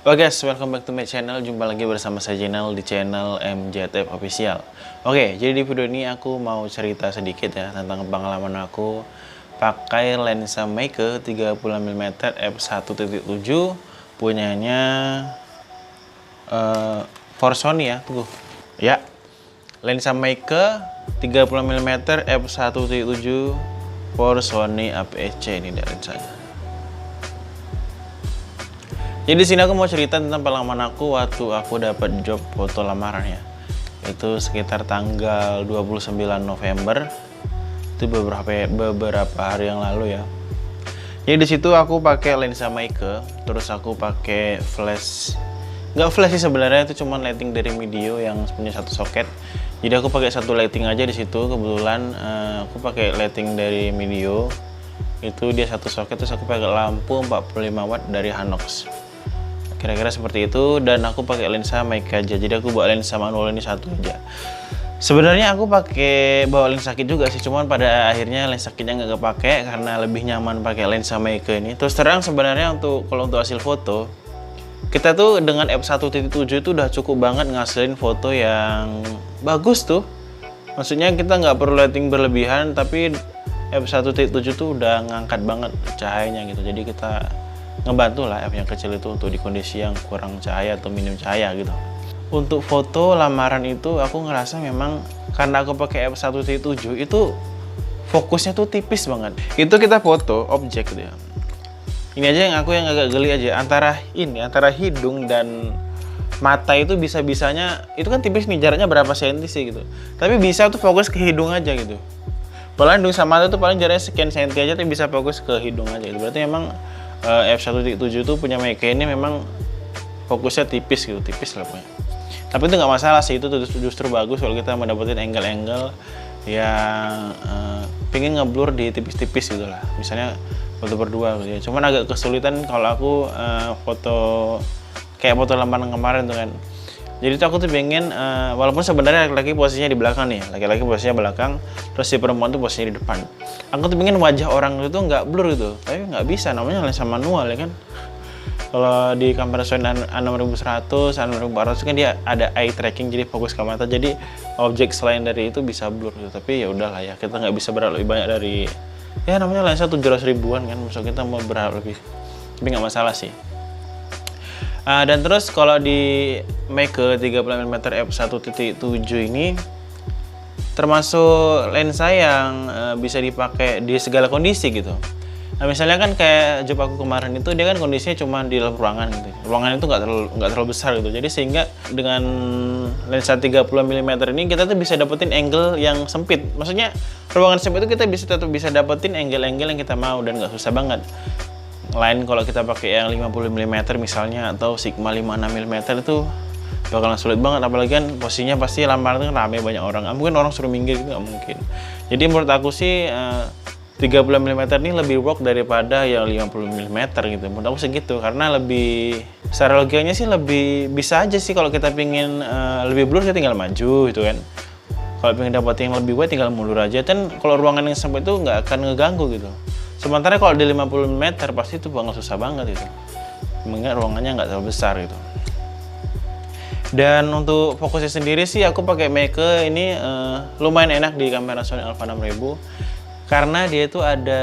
Oke guys, welcome back to my channel. Jumpa lagi bersama saya Jenal di channel MJTF Official. Oke, jadi di video ini aku mau cerita sedikit ya tentang pengalaman aku pakai lensa Meike 35mm f1.7 punyanya for Sony ya. Tunggu. Ya. Lensa Meike 35mm f1.7 for Sony APS-C ini dari lensanya. Jadi di sini aku mau cerita tentang pengalaman aku waktu aku dapat job foto lamaran ya. Itu sekitar tanggal 29 November. Itu beberapa hari yang lalu ya. Jadi di situ aku pakai lensa Meike, terus aku pakai flash. Nggak flash sih sebenarnya, itu cuma lighting dari video yang punya satu soket. Jadi aku pakai satu lighting aja di situ. Kebetulan aku pakai lighting dari video. Itu dia satu soket, terus aku pakai lampu 45 watt dari Hanox. Kira-kira seperti itu, dan aku pakai lensa Meike aja. Jadi aku bawa lensa manual ini satu aja. Sebenarnya aku pakai bawa lensa kit juga sih, cuman pada akhirnya lensa kitnya nggak kepake karena lebih nyaman pakai lensa Meike ini. Terus terang sebenarnya kalau untuk hasil foto, kita tuh dengan f1.7 itu udah cukup banget ngasilin foto yang bagus tuh. Maksudnya kita nggak perlu lighting berlebihan, tapi f1.7 tuh udah ngangkat banget cahayanya gitu. Jadi kita ngebantu lah F yang kecil itu untuk di kondisi yang kurang cahaya atau minim cahaya gitu. Untuk foto lamaran itu aku ngerasa memang karena aku pakai f1.7 itu fokusnya tuh tipis banget. Itu kita foto objek gitu ya. Ini aja yang agak geli aja, antara hidung dan mata itu bisa-bisanya itu kan tipis nih, jaraknya berapa senti sih gitu. Tapi bisa tuh fokus ke hidung aja gitu. Padahal hidung sama mata tuh paling jaraknya sekian senti aja, tapi bisa fokus ke hidung aja gitu. Berarti memang f1.7 itu punya Meike ini memang fokusnya tipis gitu, tipis lah pokoknya. Tapi itu nggak masalah sih, itu justru bagus kalau kita mendapatkan angle-angle yang pengen ngeblur di tipis-tipis gitu lah. Misalnya foto berdua gitu ya. Cuman agak kesulitan kalau aku foto kayak foto lamaran kemarin tuh kan. Jadi tuh aku tuh pengen, walaupun sebenarnya laki-laki posisinya di belakang nih, laki-laki posisinya belakang, terus si perempuan tuh posisinya di depan. Aku tuh pengen wajah orang itu nggak blur gitu, tapi nggak bisa, namanya lensa manual ya kan. Kalau di kamera Sony A6100, A6400 kan dia ada eye tracking, jadi fokus ke mata, jadi objek selain dari itu bisa blur gitu. Tapi ya udahlah ya, kita nggak bisa berharap lebih banyak dari, ya namanya lensa 700 ribuan kan, maksud kita mau berharap lebih, tapi nggak masalah sih. Dan terus kalau di Meike 35mm f1.7 ini termasuk lensa yang bisa dipakai di segala kondisi gitu. Nah misalnya kan kayak job aku kemarin itu, dia kan kondisinya cuma di dalam ruangan gitu. Ruangan itu nggak terlalu besar gitu. Jadi sehingga dengan lensa 30mm ini kita tuh bisa dapetin angle yang sempit. Maksudnya ruangan sempit itu kita tetap bisa dapetin angle-angle yang kita mau dan nggak susah banget. Lain kalau kita pakai yang 50mm misalnya atau Sigma 56mm itu bakalan sulit banget, apalagi kan posisinya pasti lamaran itu kan rame banyak orang, mungkin orang suruh minggir itu nggak mungkin. Jadi menurut aku sih 30mm ini lebih work daripada yang 50mm gitu, menurut aku segitu, karena lebih secara logikanya sih lebih bisa aja sih. Kalau kita pingin lebih blur kita tinggal maju gitu kan, kalau pengen dapat yang lebih wide tinggal mundur aja, dan kalau ruangan yang sempit itu nggak akan ngeganggu gitu. Sementara kalau di 50 meter pasti itu bakal susah banget gitu, mengingat ruangannya nggak terlalu besar gitu. Dan untuk fokusnya sendiri sih aku pakai Meike ini lumayan enak di kamera Sony Alpha 6000, karena dia itu ada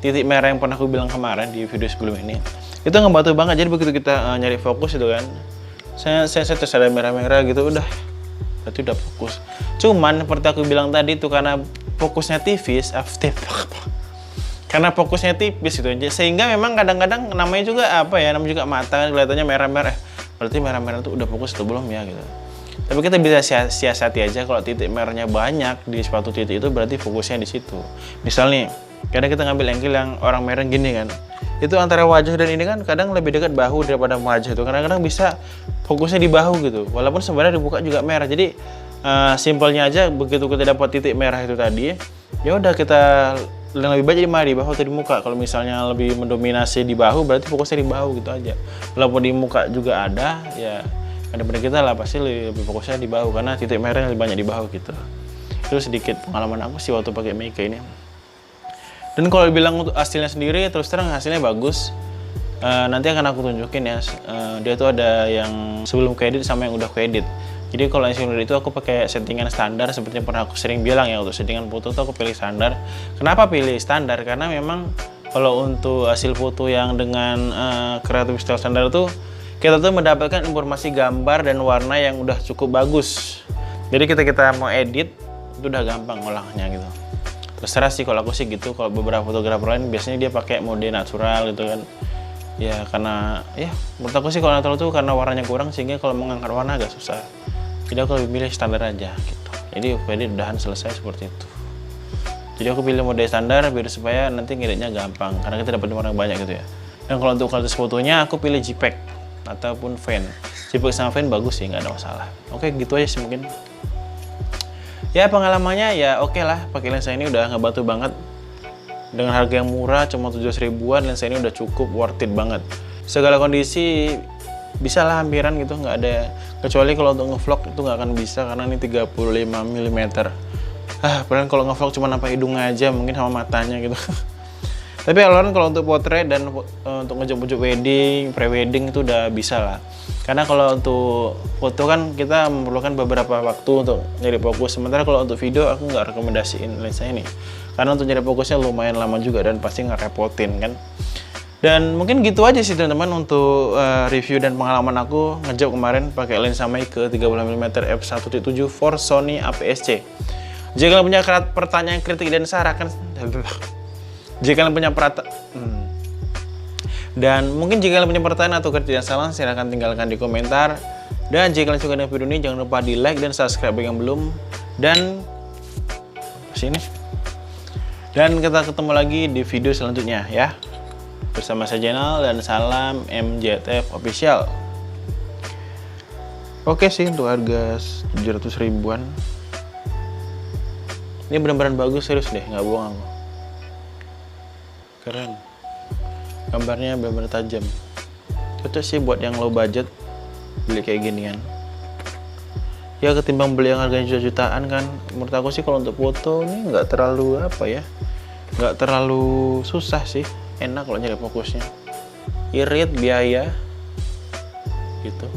titik merah yang pernah aku bilang kemarin di video sebelum ini. Itu ngebantu banget, jadi begitu kita nyari fokus itu kan, saya terus ada merah-merah gitu, berarti udah fokus. Cuman seperti aku bilang tadi tuh, karena fokusnya tipis, karena fokusnya tipis gitu aja, sehingga memang kadang-kadang namanya juga namanya juga mata kelihatannya merah-merah, berarti merah-merah itu udah fokus atau belum ya gitu. Tapi kita bisa siasati aja, kalau titik merahnya banyak di suatu titik itu berarti fokusnya di situ. Misalnya kadang kita ngambil angle yang orang merah gini kan, itu antara wajah dan ini kan kadang lebih dekat bahu daripada wajah itu, kadang-kadang bisa fokusnya di bahu gitu, walaupun sebenarnya dibuka juga merah. Jadi simpelnya aja, begitu kita dapat titik merah itu tadi, ya udah kita yang lebih baik jadi mana, di bahu atau di muka. Kalau misalnya lebih mendominasi di bahu, berarti fokusnya di bahu gitu aja. Walaupun di muka juga ada, ya daripada kita lah pasti lebih fokusnya di bahu, karena titik merah lebih banyak di bahu gitu. Itu sedikit pengalaman aku sih waktu pakai Meike ini. Dan kalau dibilang untuk hasilnya sendiri, terus terang hasilnya bagus. Nanti akan aku tunjukin ya. Dia tuh ada yang sebelum edit sama yang udah edit. Jadi kalau yang sebelum edit itu aku pakai settingan standar seperti yang pernah aku sering bilang ya, untuk settingan foto tuh aku pilih standar. Kenapa pilih standar? Karena memang kalau untuk hasil foto yang dengan Creative Style standar tuh kita tuh mendapatkan informasi gambar dan warna yang udah cukup bagus. Jadi kita mau edit itu udah gampang ngolahnya gitu. Terserah sih kalau aku sih gitu. Kalau beberapa fotografer lain biasanya dia pakai mode natural gitu kan. Ya karena ya menurut aku sih kalau natural tuh karena warnanya kurang sehingga kalau mengangkat warna agak susah. Jadi aku lebih pilih standar aja gitu. Jadi aku edit udahan selesai seperti itu. Jadi aku pilih mode standar biar supaya nanti ngeditnya gampang karena kita dapat warna banyak gitu ya. Dan kalau untuk kualitas fotonya aku pilih JPEG ataupun fan. JPEG sama fan bagus sih, nggak ada masalah. Oke gitu aja sih mungkin. Ya pengalamannya ya oke lah, pakai lensa ini udah ngebantu banget. Dengan harga yang murah cuma 700 ribuan, lensa ini udah cukup worth it banget. Segala kondisi bisa lah hampiran gitu, nggak ada, kecuali kalau untuk ngevlog itu nggak akan bisa karena ini 35 mm. Padahal kalau ngevlog cuma nampak hidungnya aja, mungkin sama matanya gitu. Tapi kalau untuk potret dan untuk ngejob wedding, pre-wedding itu udah bisa lah. Karena kalau untuk foto kan kita memerlukan beberapa waktu untuk nyari fokus. Sementara kalau untuk video aku nggak rekomendasiin lensa ini. Karena untuk nyari fokusnya lumayan lama juga dan pasti ngerepotin kan. Dan mungkin gitu aja sih teman-teman untuk review dan pengalaman aku ngejob kemarin pakai lensa Meike 35mm f1.7 for Sony APS-C. Jika kalian punya pertanyaan, kritik dan saran jika kalian punya dan mungkin jika kalian punya pertanyaan atau kritik dan saran, silahkan tinggalkan di komentar. Dan jika kalian suka dengan video ini, jangan lupa di like dan subscribe bagi yang belum. Dan sini. Dan kita ketemu lagi di video selanjutnya ya. Bersama saya Jenal dan salam MJTF Official. Oke sih untuk harga 700 ribuan. Ini benar-benar bagus, serius deh, nggak bohong aku. Keren. Gambarnya benar-benar tajam. Cocok sih buat yang low budget beli kayak ginian. Ya ketimbang beli yang harganya juta-jutaan kan. Menurut aku sih kalau untuk foto ini nggak terlalu nggak terlalu susah sih. Enak kalau nyari fokusnya. Irit biaya gitu.